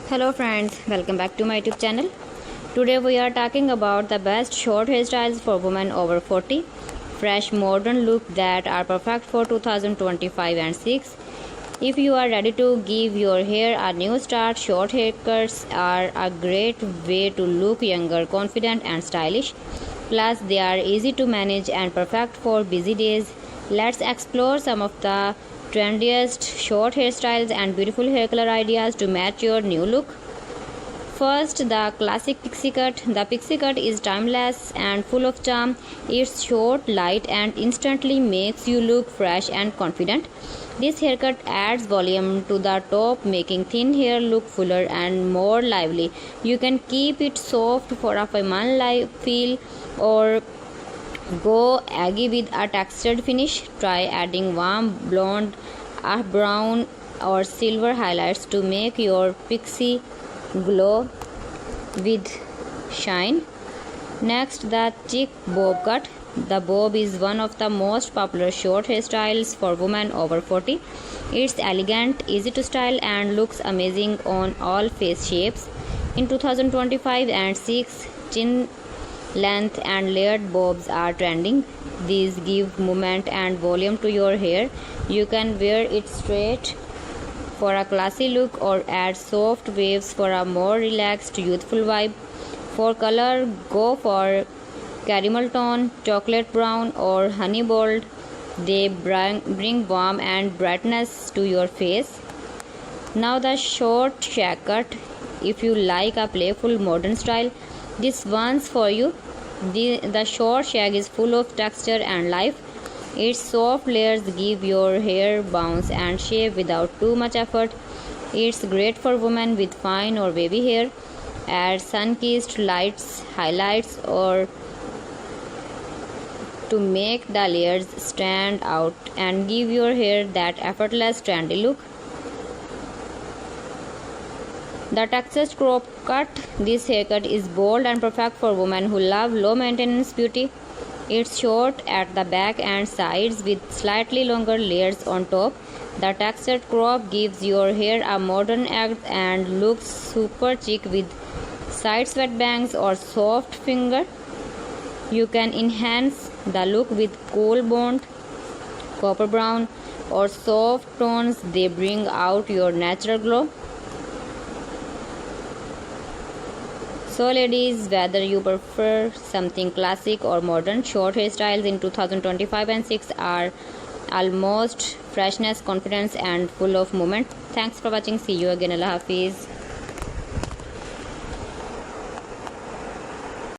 Hello friends, welcome back to my YouTube channel. Today we are talking about the best short hairstyles for women over 40. Fresh modern look that are perfect for 2025 and 6. If you are ready to give your hair a new start, short haircuts are a great way to look younger, confident and stylish. Plus they are easy to manage and perfect for busy days. Let's explore some of the trendiest short hairstyles and beautiful hair color ideas to match your new look. First, the classic pixie cut. The pixie cut is timeless and full of charm. It's short, light and instantly makes you look fresh and confident. This haircut adds volume to the top, making thin hair look fuller and more lively. You can keep it soft for a feminine feel or go eggy with a textured finish. Try adding warm blonde, brown or silver highlights to make your pixie glow with shine. Next, the chic bob cut. The bob is one of the most popular short hairstyles for women over 40. It's elegant, easy to style and looks amazing on all face shapes. In 2025 and 6, chin length and layered bobs are trending. These give movement and volume to your hair. You can wear it straight for a classy look or add soft waves for a more relaxed, youthful vibe. For color, go for caramel tone, chocolate brown or honey gold. They bring warmth and brightness to your face. Now the short shag cut. If you like a playful modern style, this one's for you. The short shag is full of texture and life. Its soft layers give your hair bounce and shape without too much effort. It's great for women with fine or wavy hair. Add sun-kissed lights, highlights or to make the layers stand out and give your hair that effortless trendy look. The Texas crop cut. This haircut is bold and perfect for women who love low maintenance beauty. It's short at the back and sides with slightly longer layers on top. The textured crop gives your hair a modern edge and looks super chic with side sweatbands or soft finger. You can enhance the look with cool blonde, copper brown or soft tones. They bring out your natural glow. So ladies, whether you prefer something classic or modern, short hairstyles in 2025 and 6 are almost freshness, confidence and full of movement. Thanks for watching. See you again. Allah Hafiz.